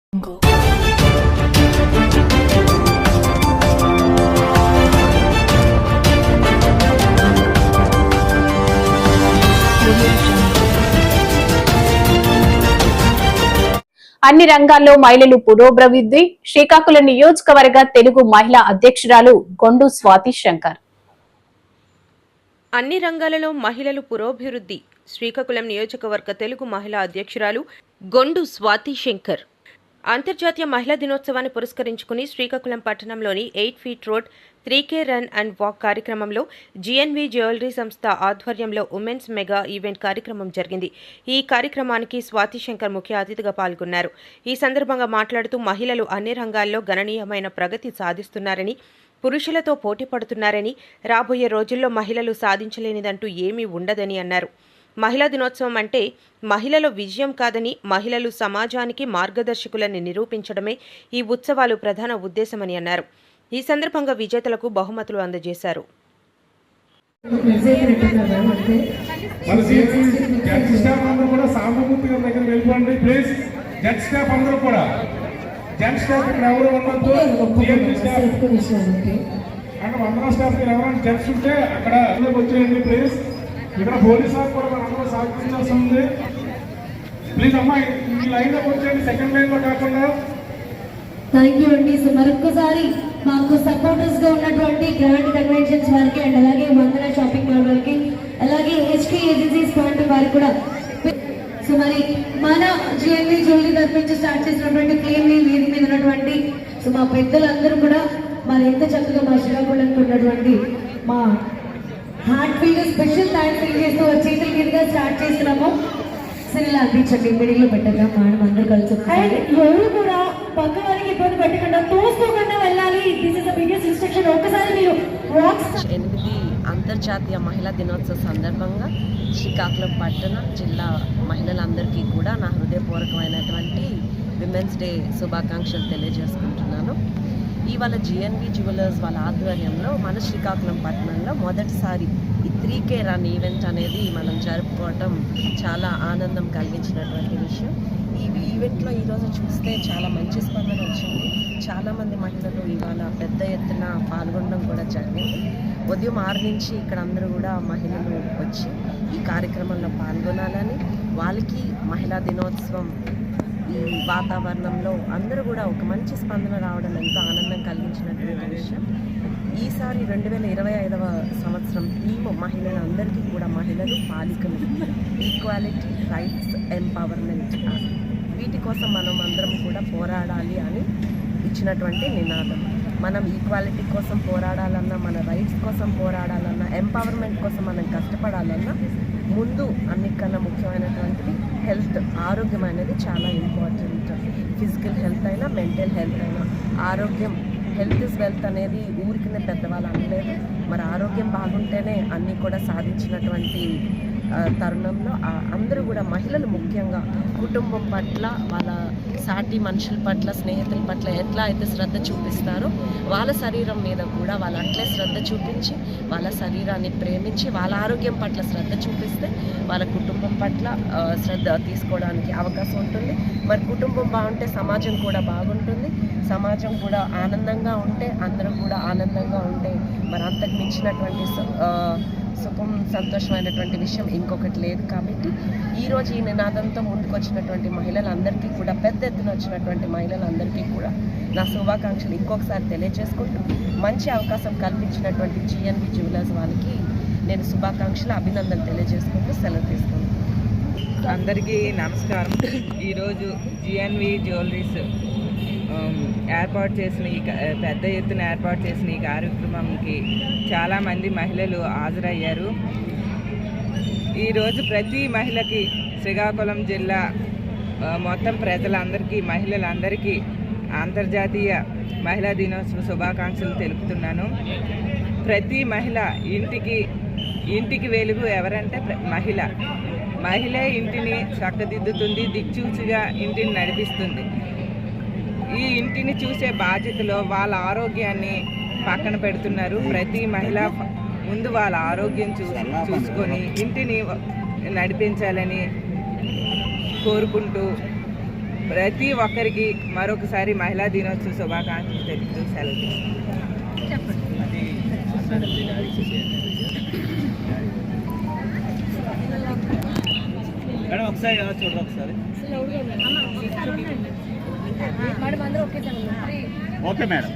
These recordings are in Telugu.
అన్ని రంగాల్లో మహిళలు పురోభివృద్ధి. శ్రీకాకుళం నియోజకవర్గ తెలుగు మహిళా అధ్యక్షురాలు గొండు స్వాతి శంకర్. అన్ని రంగాలలో మహిళలు పురోభివృద్ధి. శ్రీకాకుళం నియోజకవర్గ తెలుగు మహిళా అధ్యక్షురాలు గొండు స్వాతి శంకర్. అంతర్జాతీయ మహిళా దినోత్సవాన్ని పురస్కరించుకుని శ్రీకాకుళం పట్టణంలోని 8 feet road 3K run and walk కార్యక్రమంలో GNV జ్యువెలరీ సంస్థ ఆధ్వర్యంలో ఉమెన్స్ మెగా ఈవెంట్ కార్యక్రమం జరిగింది. ఈ కార్యక్రమానికి స్వాతి శంకర్ ముఖ్య అతిథిగా పాల్గొన్నారు. ఈ సందర్భంగా మాట్లాడుతూ మహిళలు అన్ని రంగాల్లో గణనీయమైన ప్రగతి సాధిస్తున్నారని, పురుషులతో పోటీ పడుతున్నారని, రాబోయే రోజుల్లో మహిళలు సాధించలేనిదంటూ ఏమీ ఉండదని అన్నారు. మహిళా దినోత్సవం అంటే మహిళల విజయం కాదని, మహిళలు సమాజానికి మార్గదర్శకులని నిరూపించడమే ఈ ఉత్సవాలు ప్రధాన ఉద్దేశమని అన్నారు. ఈ సందర్భంగా విజేతలకు బహుమతులు అందజేశారు. ఇక్కడ పోలీస్ వారు కూడా మనందరూ సహకరించాల్సి ఉంది. ప్లీజ్ అమ్మా ఈ లైన్ లో వచ్చేయండి, సెకండ్ లైన్ లో కాకుండా. థ్యాంక్ యూ అండి. సో మరొకసారి మాకు సపోర్టర్స్ గా ఉన్నటువంటి గ్రాండ్ కన్వెన్షన్స్ వారికి అండ్ అలాగే వందన షాపింగ్ మాల్ వారికి, అలాగే HK ఏజెన్సీస్ పాయింట్ వారికి కూడా. సో మరి మన GNV జ్యువెలరీ తరఫు స్టార్ట్ చేసినటువంటి క్లెయిమ్ వేది మీద ఉన్నటువంటి సో మా పెద్దలందరూ కూడా మరి ఎంత చక్కగా మా శ్రీకాకుళంకి ఉన్నటువంటి మా హార్ట్ ఫీల్ స్పెషల్ థ్యాంక్స్ తెలియజేస్తూ చేతుల మీదుగా స్టార్ట్ చేస్తున్నాము. సరే ఇలా అందించండి, మిడిల్లో పెట్టగా మేడం అందరూ కలిసి. అండ్ ఎవరు కూడా పక్క వారికి ఇబ్బంది పెట్టకుండా తోసుకోకుండా వెళ్ళాలి. This is the biggest instruction. ఒకసారి మీరు 8 అంతర్జాతీయ మహిళా దినోత్సవ సందర్భంగా శ్రీకాకుళం పట్టణ జిల్లా మహిళలందరికీ కూడా నా హృదయపూర్వకమైనటువంటి విమెన్స్ డే శుభాకాంక్షలు తెలియజేసుకుంటున్నాను. ఇవాళ GNV జ్యువెలర్స్ వాళ్ళ ఆధ్వర్యంలో మన శ్రీకాకుళం పట్టణంలో మొదటిసారి ఈ 3K రన్ ఈవెంట్ అనేది మనం జరుపుకోవటం చాలా ఆనందం కలిగించినటువంటి విషయం. ఈ ఈవెంట్లో ఈరోజు చూస్తే చాలా మంచి స్పందన వచ్చింది. చాలామంది మహిళలు ఇవాళ పెద్ద ఎత్తున పాల్గొనడం కూడా జరిగింది. ఉదయం 6 నుంచి ఇక్కడ అందరూ కూడా మహిళలు వచ్చి ఈ కార్యక్రమంలో పాల్గొనాలని, వాళ్ళకి మహిళా దినోత్సవం ఈ వాతావరణంలో అందరూ కూడా ఒక మంచి స్పందన రావడం ఎంతో ఆనందం కలిగించినటువంటి విషయం. ఈసారి 2025వ సంవత్సరం థీమ్ మహిళలందరికీ కూడా మహిళలు పాలికలు, ఈక్వాలిటీ, రైట్స్, ఎంపవర్మెంట్. వీటి కోసం మనం అందరం కూడా పోరాడాలి అని ఇచ్చినటువంటి నినాదం. మనం ఈక్వాలిటీ కోసం పోరాడాలన్నా, మన రైట్స్ కోసం పోరాడాలన్నా, ఎంపవర్మెంట్ కోసం మనం కష్టపడాలన్నా ముందు అన్నికన్నా ముఖ్యమైనటువంటిది హెల్త్, ఆరోగ్యం అనేది చాలా ఇంపార్టెంట్. ఫిజికల్ హెల్త్ అయినా, మెంటల్ హెల్త్ అయినా. ఆరోగ్యం, హెల్త్ ఇస్ వెల్త్ అనేది ఊరికినే పెద్దవాళ్ళు అనలేదు. మరి ఆరోగ్యం బాగుంటేనే అన్నీ కూడా సాధించినటువంటి తరుణంలో అందరూ కూడా మహిళలు ముఖ్యంగా కుటుంబం పట్ల, వాళ్ళ సాటి మనుషుల పట్ల, స్నేహితుల పట్ల ఎట్లా అయితే శ్రద్ధ చూపిస్తారో వాళ్ళ శరీరం మీద కూడా వాళ్ళు అట్లే శ్రద్ధ చూపించి, వాళ్ళ శరీరాన్ని ప్రేమించి, వాళ్ళ ఆరోగ్యం పట్ల శ్రద్ధ చూపిస్తే వాళ్ళ కుటుంబం పట్ల శ్రద్ధ తీసుకోవడానికి అవకాశం ఉంటుంది. మరి కుటుంబం బాగుంటే సమాజం కూడా బాగుంటుంది. సమాజం కూడా ఆనందంగా ఉంటే అందరం కూడా ఆనందంగా ఉంటే మరి అంతకు మించినటువంటి సుఖం, సంతోషమైనటువంటి విషయం ఇంకొకటి లేదు. కాబట్టి ఈరోజు ఈ నినాదంతో ముందుకు వచ్చినటువంటి మహిళలందరికీ కూడా, పెద్ద ఎత్తున వచ్చినటువంటి మహిళలందరికీ కూడా నా శుభాకాంక్షలు ఇంకొకసారి తెలియజేసుకుంటూ, మంచి అవకాశం కల్పించినటువంటి GNV జ్యువెలర్స్ వాళ్ళకి నేను శుభాకాంక్షలు, అభినందనలు తెలియజేసుకుంటూ సెలవు తీసుకుంటాను. అందరికీ నమస్కారం. ఈరోజు GNV జ్యువెలరీస్ ఏర్పాటు చేసిన పెద్ద ఎత్తున ఏర్పాటు చేసిన ఈ కార్యక్రమంకి చాలామంది మహిళలు హాజరయ్యారు. ఈరోజు ప్రతి మహిళకి, శ్రీకాకుళం జిల్లా మొత్తం ప్రజలందరికీ, మహిళలందరికీ అంతర్జాతీయ మహిళా దినోత్సవ శుభాకాంక్షలు తెలుపుతున్నాను. ప్రతి మహిళ ఇంటికి వెలుగు ఎవరంటే మహిళే ఇంటిని చక్కదిద్దుతుంది, దిక్చూచిగా ఇంటిని నడిపిస్తుంది. ఈ ఇంటిని చూసే బాధ్యతలో వాళ్ళ ఆరోగ్యాన్ని పక్కన పెడుతున్నారు. ప్రతి మహిళ ముందు వాళ్ళ ఆరోగ్యం చూసుకొని ఇంటిని నడిపించాలని కోరుకుంటూ ప్రతి ఒక్కరికి మరొకసారి మహిళా దినోత్సవ శుభాకాంక్షలు తెలుపుతూ సెలవు మేడం ఒకసారి చూడండి ఒకసారి ఓకే మేడం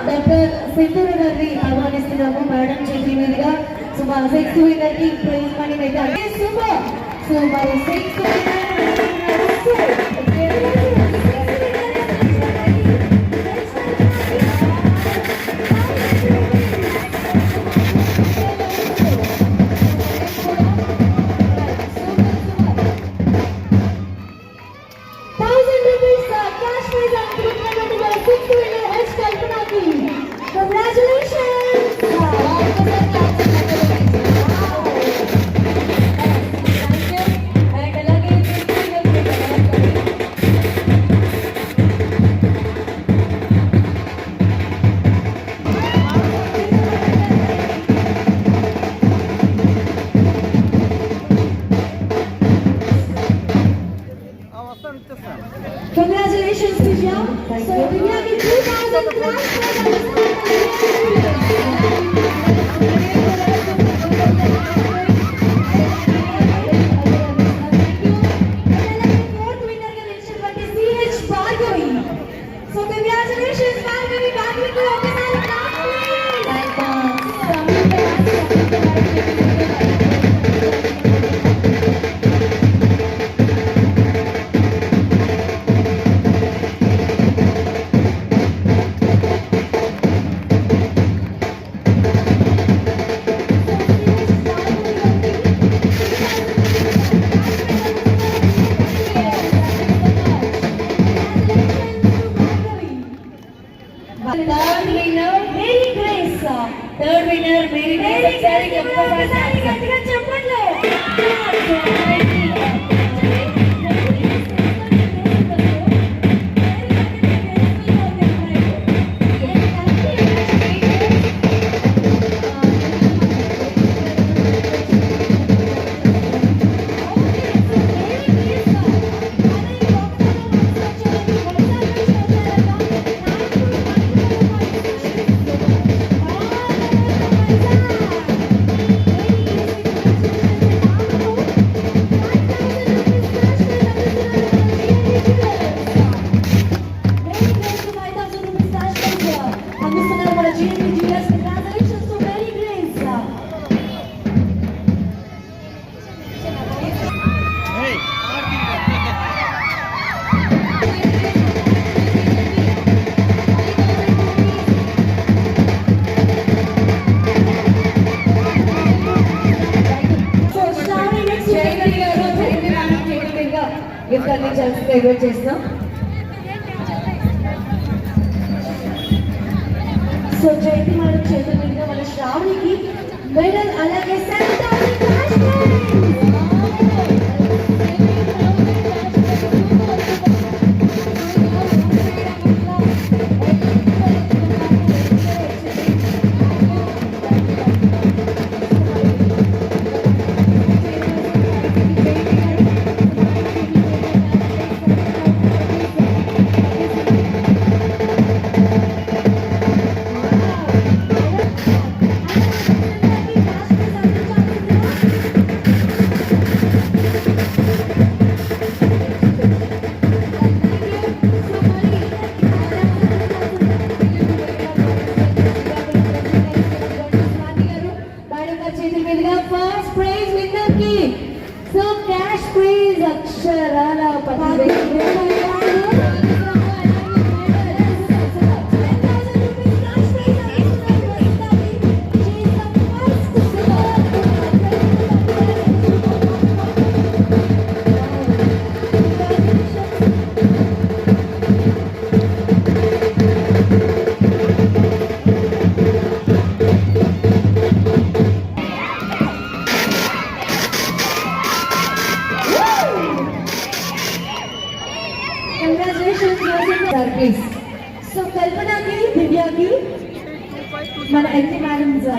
డాక్టర్ సింధూర గారిని ఆహ్వానిస్తున్నాము మేడం చేతి మీదుగా. సో మా 6th విన్నర్ కి ప్రైజ్ మనీ అయితే సూపర్. సో మరి 6th Congratulations, Divya. So, Divya की 2000 grand fourth winner के mention करके CH Bhargavi. So, congratulations, Bhargavi. Bhargavi को आपके साथ clap Third winner, Mary Grace. Gift అన్ని సెలబ్రేట్ చేస్తాం. సో జయంతి మేడం చేతుల మీదుగా మన శ్రావణికి మెడల్ అలాగే 7,000 క్యాష్ మన ఎన్ని మేడమ్స్